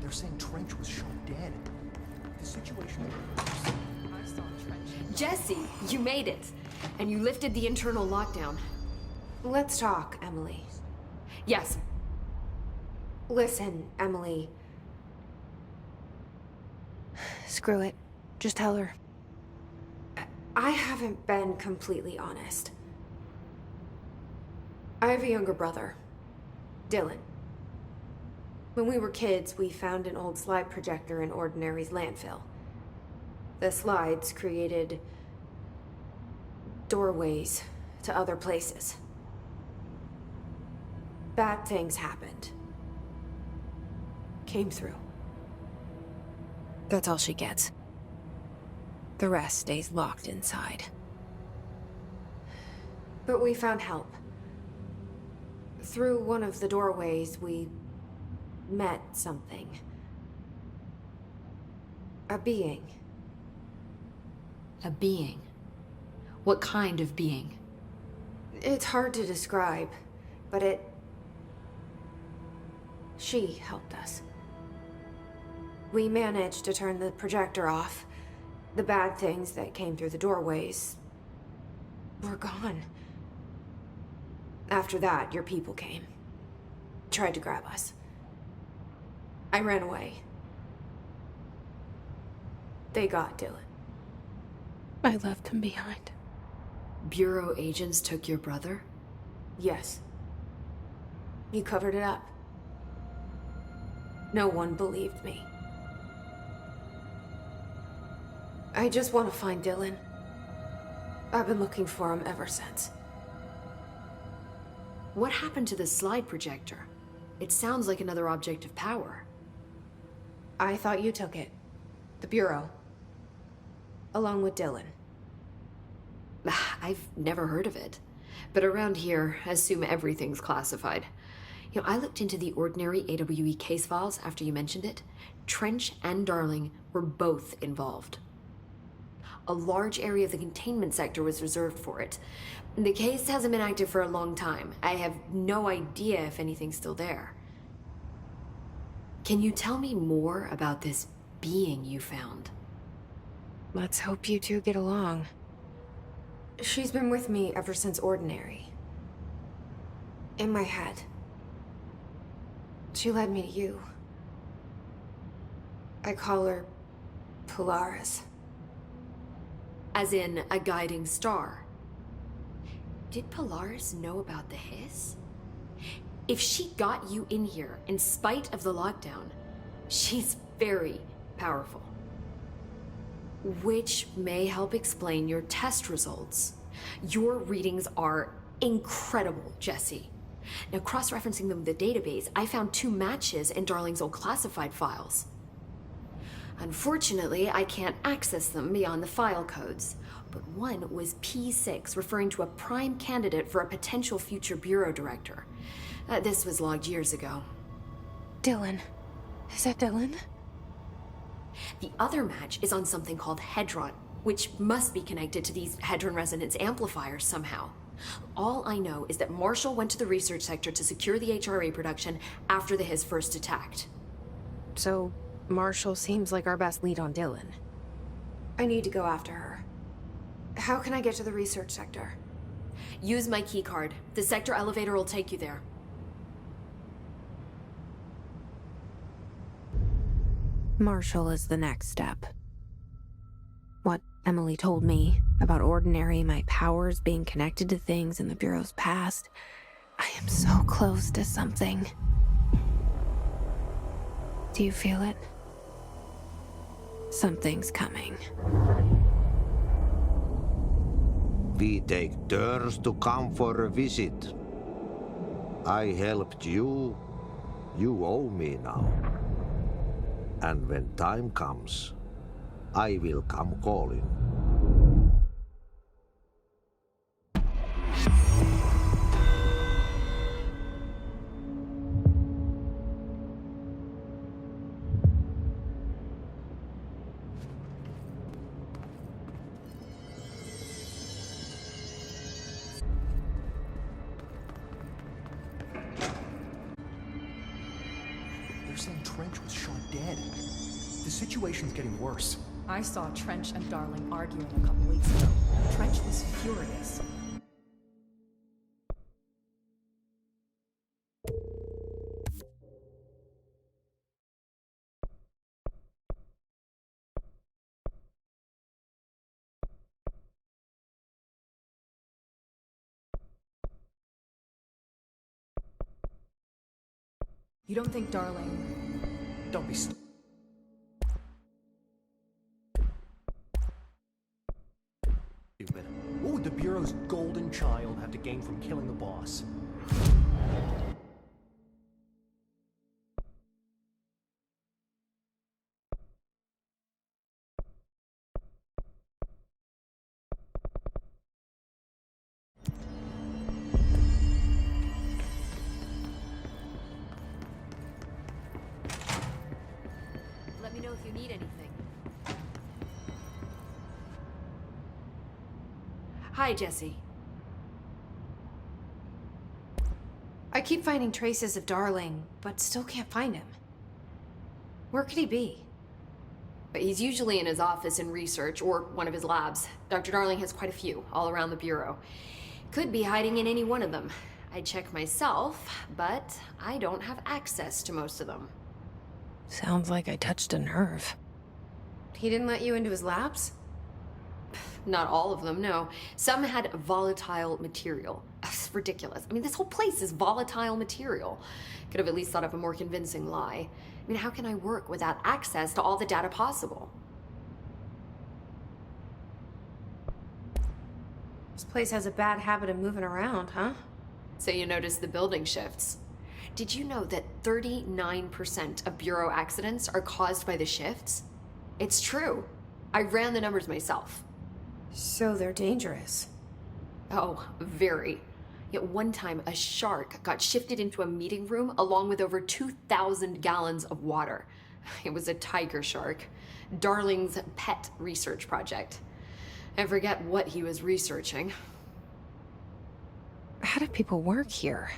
They're saying Trench was shot dead. The situation... I saw Trench. Jesse, you made it. And you lifted the internal lockdown. Let's talk, Emily. Yes. Listen, Emily. Screw it. Just tell her. I haven't been completely honest. I have a younger brother, Dylan. When we were kids, we found an old slide projector in Ordinary's landfill. The slides created doorways to other places. Bad things happened. Came through. That's all she gets. The rest stays locked inside. But we found help. Through one of the doorways, we met something. A being. A being? What kind of being? It's hard to describe, but she helped us. We managed to turn the projector off. The bad things that came through the doorways were gone. After that, your people came. Tried to grab us. I ran away. They got Dylan. I left him behind. Bureau agents took your brother? Yes. You covered it up. No one believed me. I just want to find Dylan. I've been looking for him ever since. What happened to the slide projector? It sounds like another object of power. I thought you took it. The Bureau. Along with Dylan. I've never heard of it. But around here, I assume everything's classified. You know, I looked into the Ordinary AWE case files after you mentioned it. Trench and Darling were both involved. A large area of the containment sector was reserved for it. The case hasn't been active for a long time. I have no idea if anything's still there. Can you tell me more about this being you found? Let's hope you two get along. She's been with me ever since Ordinary. In my head. She led me to you. I call her Polaris. As in a guiding star. Did Polaris know about the hiss? If she got you in here in spite of the lockdown, she's very powerful. Which may help explain your test results. Your readings are incredible, Jesse. Now, cross-referencing them with the database, I found 2 matches in Darling's old classified files. Unfortunately, I can't access them beyond the file codes, but one was P6, referring to a prime candidate for a potential future bureau director. This was logged years ago. Dylan. Is that Dylan? The other match is on something called Hedron, which must be connected to these Hedron resonance amplifiers somehow. All I know is that Marshall went to the research sector to secure the HRA production after the Hiss first attacked. So, Marshall seems like our best lead on Dylan. I need to go after her. How can I get to the research sector? Use my keycard. The sector elevator will take you there. Marshall is the next step. What Emily told me about Ordinary, my powers being connected to things in the Bureau's past, I am so close to something. Do you feel it? Something's coming. We take turns to come for a visit. I helped you. You owe me now. And when time comes, I will come calling. They're saying Trench was shot dead. The situation's getting worse. I saw Trench and Darling arguing a couple weeks ago. Trench was furious. You don't think Darling... Don't be stupid. What would the Bureau's golden child have to gain from killing the boss? Let me know if you need anything. Hi, Jesse. I keep finding traces of Darling, but still can't find him. Where could he be? But he's usually in his office in research or one of his labs. Dr. Darling has quite a few all around the Bureau. Could be hiding in any one of them. I check myself, but I don't have access to most of them. Sounds like I touched a nerve. He didn't let you into his labs? Not all of them, no. Some had volatile material. It's ridiculous. I mean, this whole place is volatile material. Could have at least thought of a more convincing lie. I mean, how can I work without access to all the data possible? This place has a bad habit of moving around, huh? So you notice the building shifts. Did you know that 39% of Bureau accidents are caused by the shifts? It's true. I ran the numbers myself. So they're dangerous. Oh, very. Yet one time, a shark got shifted into a meeting room along with over 2,000 gallons of water. It was a tiger shark. Darling's pet research project. I forget what he was researching. How do people work here?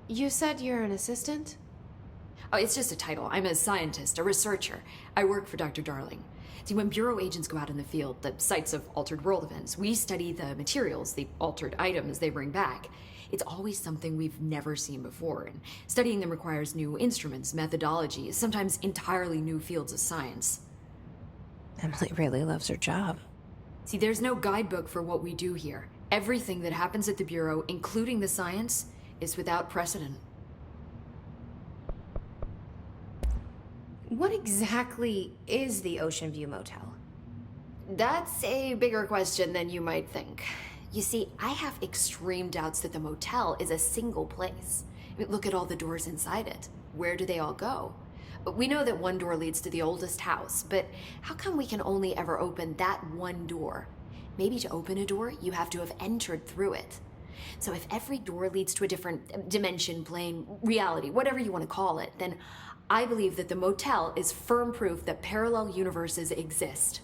You said you're an assistant? Oh, it's just a title. I'm a scientist, a researcher. I work for Dr. Darling. See, when Bureau agents go out in the field, the sites of altered world events, we study the materials, the altered items they bring back. It's always something we've never seen before, and studying them requires new instruments, methodologies, sometimes entirely new fields of science. Emily really loves her job. See, there's no guidebook for what we do here. Everything that happens at the Bureau, including the science, is without precedent. What exactly is the Ocean View Motel? That's a bigger question than you might think. You see, I have extreme doubts that the motel is a single place. I mean, look at all the doors inside it. Where do they all go? We know that one door leads to the oldest house, but how come we can only ever open that one door? Maybe to open a door, you have to have entered through it. So if every door leads to a different dimension, plane, reality, whatever you want to call it, then I believe that the motel is firm proof that parallel universes exist.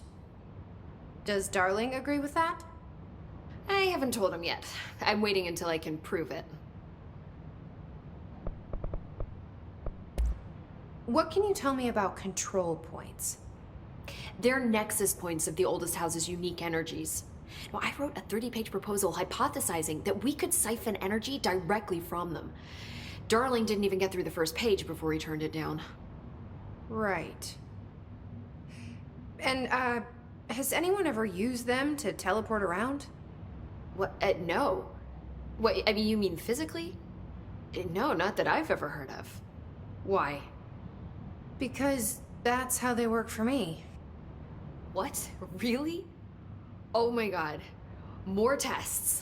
Does Darling agree with that? I haven't told him yet. I'm waiting until I can prove it. What can you tell me about control points? They're nexus points of the oldest house's unique energies. Now, I wrote a 30-page proposal hypothesizing that we could siphon energy directly from them. Darling didn't even get through the first page before he turned it down. Right. And, has anyone ever used them to teleport around? What? No. What, I mean, you mean physically? No, not that I've ever heard of. Why? Because that's how they work for me. What? Really? Oh my god. More tests.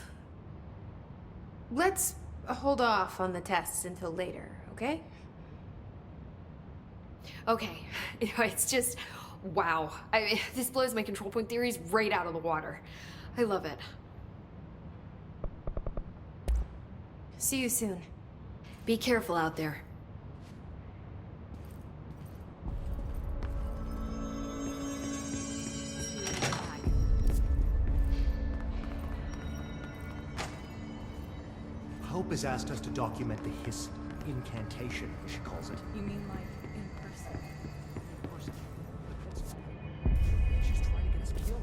Let's hold off on the tests until later, okay? Okay. It's just, wow. This blows my control point theories right out of the water. I love it. See you soon. Be careful out there. Hope has asked us to document the incantation, as she calls it. You mean like in person? Of course. She's trying to get us killed.